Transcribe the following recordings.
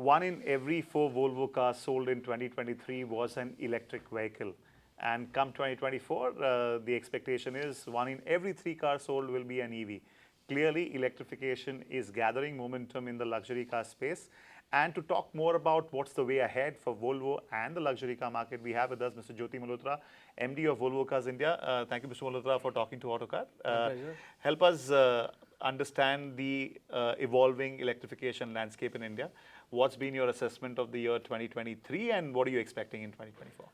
one in every 4 Volvo cars sold in 2023 was an electric vehicle. And come 2024, the expectation is one in every 3 cars sold will be an EV. Clearly, electrification is gathering momentum in the luxury car space. And to talk more about what's the way ahead for Volvo and the luxury car market, we have with us Mr. Jyoti Malhotra, MD of Volvo Cars India. Thank you, Mr. Malhotra, for talking to Autocar. My pleasure. Help us understand the evolving electrification landscape in India. What's been your assessment of the year 2023 and what are you expecting in 2024?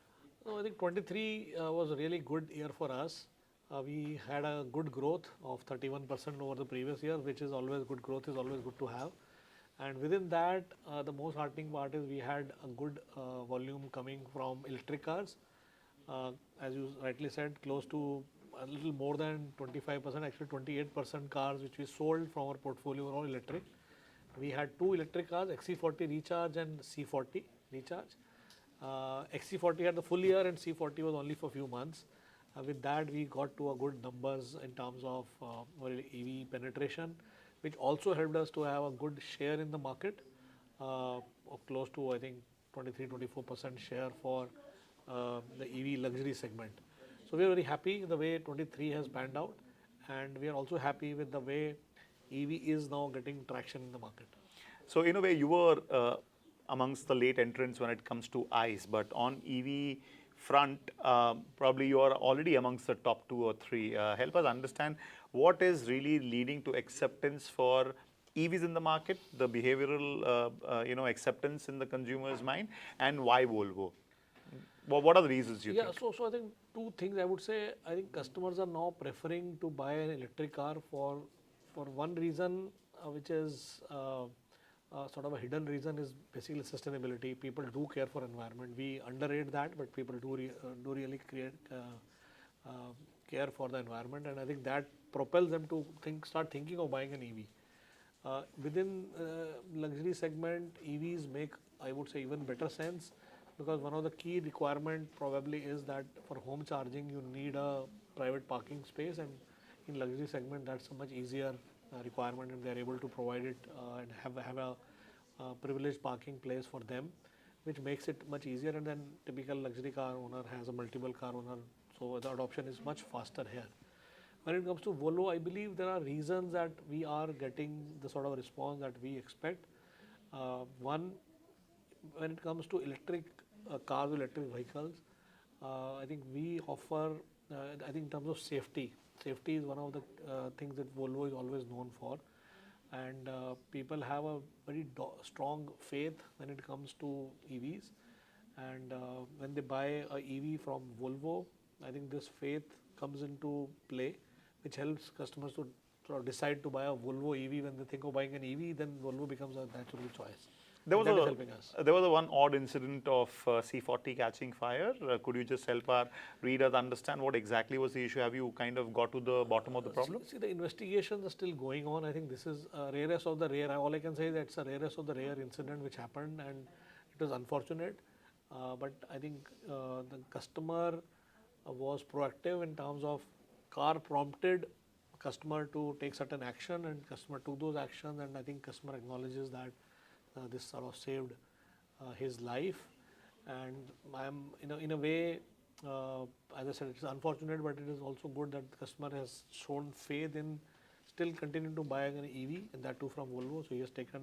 No, I think 23 was a really good year for us. We had a good growth of 31% over the previous year, which is always good. Growth is always good to have. And within that, the most heartening part is we had a good volume coming from electric cars. As you rightly said, close to a little more than 25%, actually 28% cars which we sold from our portfolio were all electric. We had 2 electric cars, XC40 Recharge and C40 Recharge. XC40 had the full year and C40 was only for a few months. With that, we got to a good numbers in terms of EV penetration, which also helped us to have a good share in the market of close to, I think, 23-24% share for the EV luxury segment. So we are very happy with the way 23 has panned out, and we are also happy with the way EV is now getting traction in the market. So in a way, you were amongst the late entrants when it comes to ICE, but on EV front, probably you are already amongst the top 2 or 3. Help us understand what is really leading to acceptance for EVs in the market, the behavioral acceptance in the consumer's mind, and why Volvo? What are the reasons you think? Yeah, so I think 2 things I would say. I think customers are now preferring to buy an electric car for one reason, which is sort of a hidden reason, is basically sustainability. People do care for environment. We underrate that, but people do really care for the environment, and I think that propels them to start thinking of buying an EV. Within luxury segment, EVs make, I would say, even better sense, because one of the key requirement probably is that for home charging you need a private parking space, and in luxury segment that's a much easier requirement, and they are able to provide it and have a privileged parking place for them, which makes it much easier. And then typical luxury car owner has a multiple car owner, so the adoption is much faster here. When it comes to Volvo, I believe there are reasons that we are getting the sort of response that we expect. One, when it comes to electric cars, electric vehicles, I think we offer, I think in terms of safety is one of the things that Volvo is always known for, and people have a very strong faith when it comes to EVs, and when they buy a EV from Volvo, I think this faith comes into play, which helps customers to sort of decide to buy a Volvo EV. When they think of buying an EV, then Volvo becomes a natural choice. There was helping us. There was one odd incident of C40 catching fire. Could you just help our readers understand what exactly was the issue? Have you kind of got to the bottom of the problem? See, the investigations are still going on. I think this is a rarest of the rare. All I can say is that it's a rarest of the rare incident which happened, and it was unfortunate. But I think the customer was proactive in terms of car prompted customer to take certain action, and customer took those actions, and I think customer acknowledges that this sort of saved his life. And I am in a way, as I said, it's unfortunate, but it is also good that the customer has shown faith in still continuing to buy an EV, and that too from Volvo. So he has taken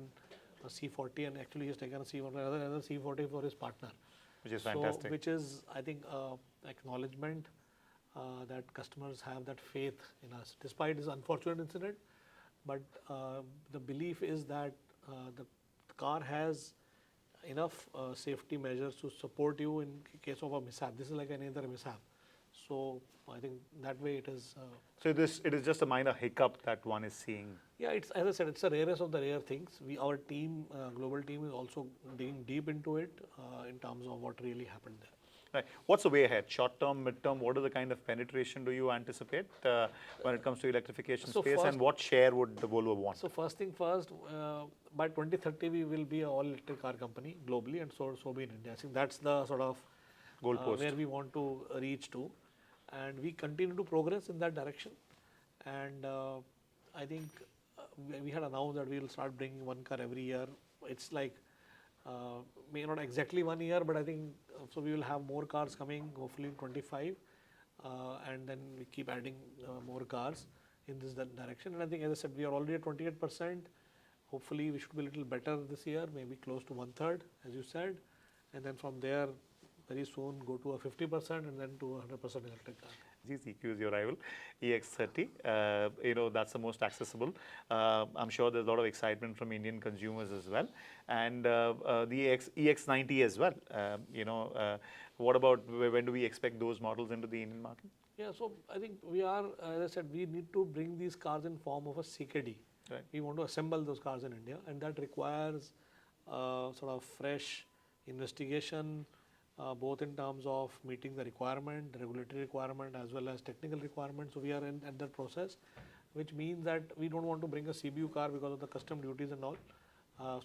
a C40, and actually he has taken a C40, another C40 for his partner, which is fantastic. So, which is, I think, acknowledgement that customers have that faith in us, despite this unfortunate incident. But the belief is that the car has enough safety measures to support you in case of a mishap. This is like any other mishap. So I think that way it is. So it is just a minor hiccup that one is seeing. Yeah, it's, as I said, it's the rarest of the rare things. Our team, global team, is also digging deep into it in terms of what really happened there. Right. What's the way ahead? Short term, mid term, what are the kind of penetration do you anticipate when it comes to electrification space, and what share would the Volvo want? So first thing first, by 2030 we will be an all electric car company globally, and so be in India. I think that's the sort of goalpost where we want to reach to, and we continue to progress in that direction. And I think we had announced that we will start bringing one car every year. It's like May not exactly 1 year, but I think so we will have more cars coming hopefully in 25, and then we keep adding more cars in this direction. And I think, as I said, we are already at 28%. Hopefully, we should be a little better this year, maybe close to 1/3, as you said, and then from there, very soon go to a 50% and then to 100% electric car. CQ is your rival, EX30. That's the most accessible. I'm sure there's a lot of excitement from Indian consumers as well, and the EX90 as well. What about when do we expect those models into the Indian market? Yeah, so I think we are, as I said, we need to bring these cars in form of a CKD. Right. We want to assemble those cars in India, and that requires sort of fresh investigation, both in terms of meeting the requirement, the regulatory requirement, as well as technical requirements. So we are at that process, which means that we don't want to bring a CBU car because of the custom duties and all.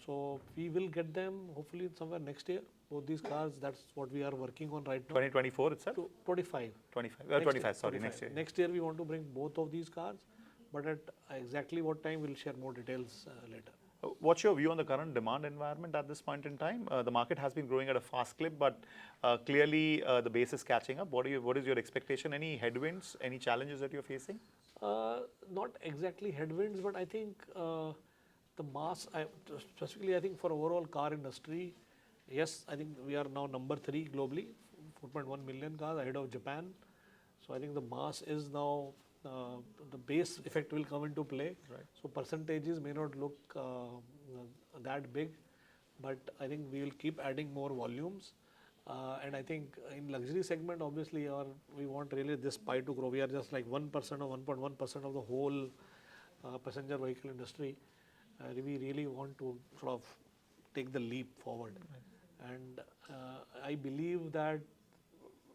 So we will get them hopefully somewhere next year. Both these cars, that's what we are working on right now. 2024 itself? 25. 25, sorry, next year. Next year we want to bring both of these cars, but at exactly what time we'll share more details later. What's your view on the current demand environment at this point in time? The market has been growing at a fast clip, but clearly the base is catching up. What is your expectation? Any headwinds, any challenges that you're facing? Not exactly headwinds, but I think the mass, specifically I think for overall car industry, yes, I think we are now number 3 globally, 4.1 million cars ahead of Japan. So I think the mass is now, the base effect will come into play. Right. So percentages may not look that big, but I think we will keep adding more volumes. And I think in luxury segment, obviously, we want really this pie to grow. We are just like 1% or 1.1% of the whole passenger vehicle industry. We really want to sort of take the leap forward. Right. And I believe that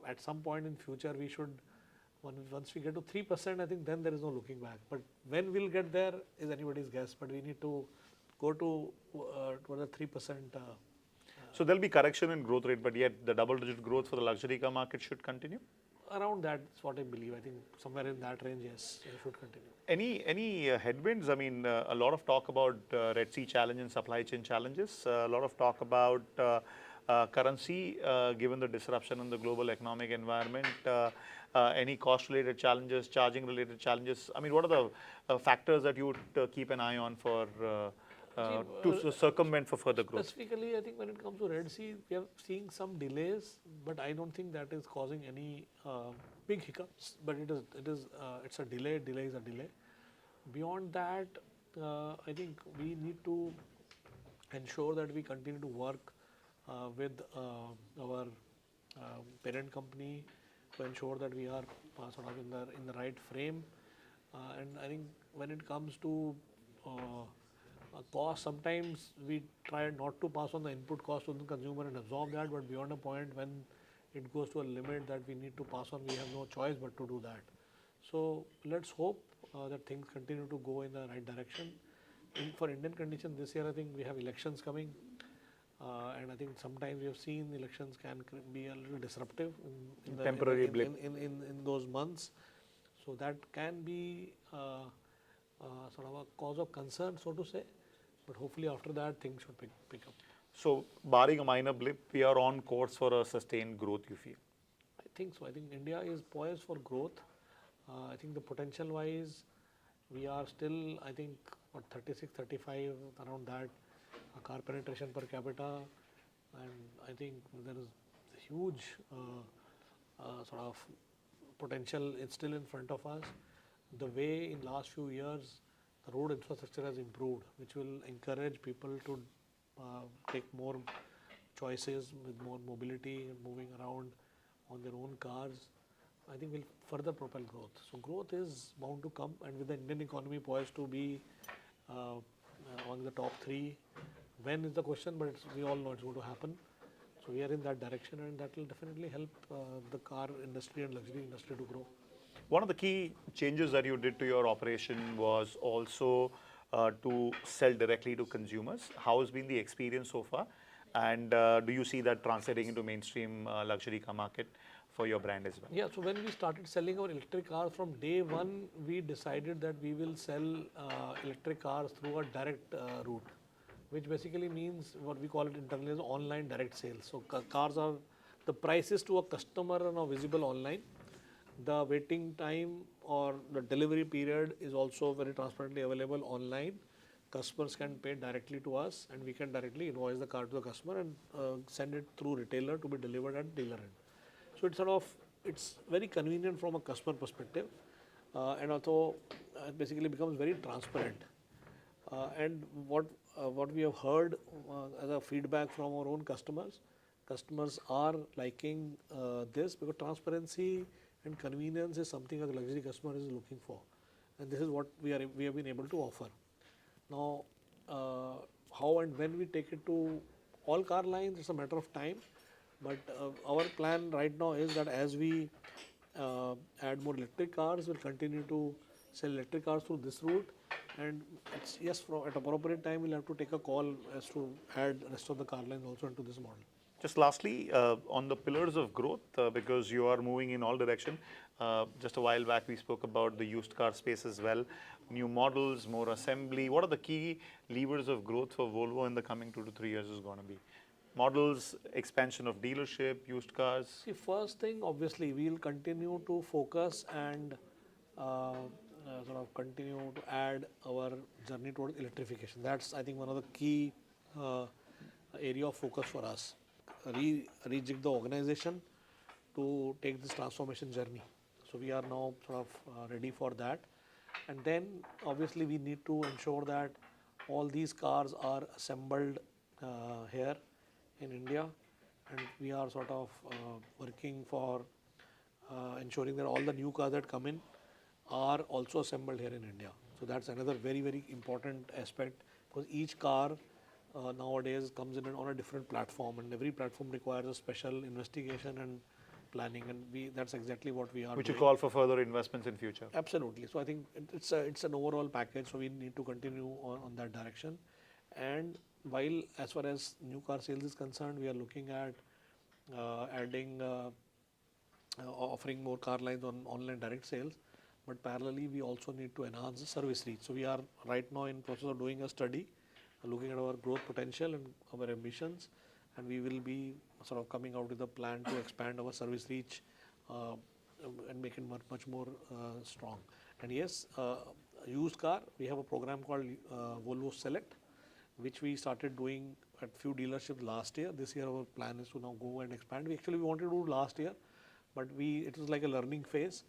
at some point in future, we should, once we get to 3%, I think then there is no looking back. But when we'll get there is anybody's guess. But we need to go to the 3%. So there'll be correction in growth rate, but yet the double-digit growth for the luxury car market should continue? Around that is what I believe. I think somewhere in that range, yes, it should continue. Any headwinds? I mean, a lot of talk about Red Sea challenge and supply chain challenges. A lot of talk about currency, given the disruption in the global economic environment. Any cost-related challenges, charging-related challenges? I mean, what are the factors that you would keep an eye on for to circumvent for further growth? Specifically, I think when it comes to Red Sea, we are seeing some delays, but I don't think that is causing any big hiccups. But it's a delay. Delay is a delay. Beyond that, I think we need to ensure that we continue to work with our parent company to ensure that we are sort of in the right frame. And I think when it comes to cost, sometimes we try not to pass on the input cost to the consumer and absorb that, but beyond a point when it goes to a limit that we need to pass on, we have no choice but to do that. So let's hope that things continue to go in the right direction. For Indian conditions this year, I think we have elections coming, and I think sometimes we have seen elections can be a little disruptive in temporary blip in those months. So that can be sort of a cause of concern, so to say. But hopefully after that, things should pick up. So, barring a minor blip, we are on course for a sustained growth, you feel? I think so. I think India is poised for growth. I think the potential-wise, we are still, I think, 36, 35, around that, car penetration per capita. And I think there is huge sort of potential. It's still in front of us. The way in last few years, the road infrastructure has improved, which will encourage people to take more choices with more mobility and moving around on their own cars. I think will further propel growth. So growth is bound to come, and with the Indian economy poised to be among the top 3, when is the question, but we all know it's going to happen. So we are in that direction, and that will definitely help the car industry and luxury industry to grow. One of the key changes that you did to your operation was also to sell directly to consumers. How has been the experience so far? And do you see that translating into mainstream luxury car market for your brand as well? Yeah, so when we started selling our electric cars, from day one, we decided that we will sell electric cars through a direct route. which basically means what we call it internally as online direct sales. So cars are, the prices to a customer are now visible online. The waiting time or the delivery period is also very transparently available online. Customers can pay directly to us and we can directly invoice the car to the customer and send it through retailer to be delivered at dealer end. So it's sort of, it's very convenient from a customer perspective, and also it basically becomes very transparent. And what we have heard as a feedback from our own customers, customers are liking this because transparency and convenience is something that the luxury customer is looking for, and this is what we have been able to offer. Now, how and when we take it to all car lines, it's a matter of time. But our plan right now is that as we add more electric cars, we'll continue to sell electric cars through this route. And yes, at appropriate time, we'll have to take a call as to add the rest of the car lines also into this model. Just lastly, on the pillars of growth, because you are moving in all direction. Just a while back, we spoke about the used car space as well. New models, more assembly. What are the key levers of growth for Volvo in the coming 2 to 3 years is going to be? Models, expansion of dealership, used cars? See, first thing, obviously, we'll continue to focus and sort of continue to add our journey towards electrification. That's, I think, one of the key area of focus for us. Rejig the organization to take this transformation journey. So we are now sort of ready for that. And then, obviously, we need to ensure that all these cars are assembled here in India, and we are sort of working for ensuring that all the new cars that come in are also assembled here in India. So that's another very, very important aspect, because each car nowadays comes in on a different platform, and every platform requires a special investigation and planning, and that's exactly what we are Which doing. you call for further investments in future. Absolutely. So I think it's an overall package, so we need to continue on that direction. And while as far as new car sales is concerned, we are looking at adding, offering more car lines on online direct sales, but parallelly we also need to enhance the service reach. So we are right now in process of doing a study, looking at our growth potential and our ambitions, and we will be sort of coming out with a plan to expand our service reach and make it much more strong. And yes, used car, we have a program called Volvo Select, which we started doing at few dealerships last year. This year our plan is to now go and expand. We wanted to do last year, but it was like a learning phase.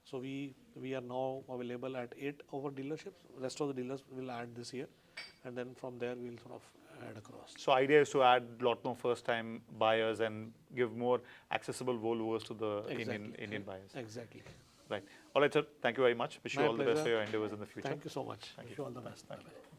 So we are now available at 8 of our dealerships. Rest of the dealers will add this year, and then from there we'll sort of add across. So idea is to add a lot more first-time buyers and give more accessible Volvos to the Indian buyers. Exactly. Right. All right, sir. Thank you very much. Wish you My all the best pleasure. for your endeavors in the future. Thank you so much. Thank Wish you. you all the best. Thank you. Bye-bye.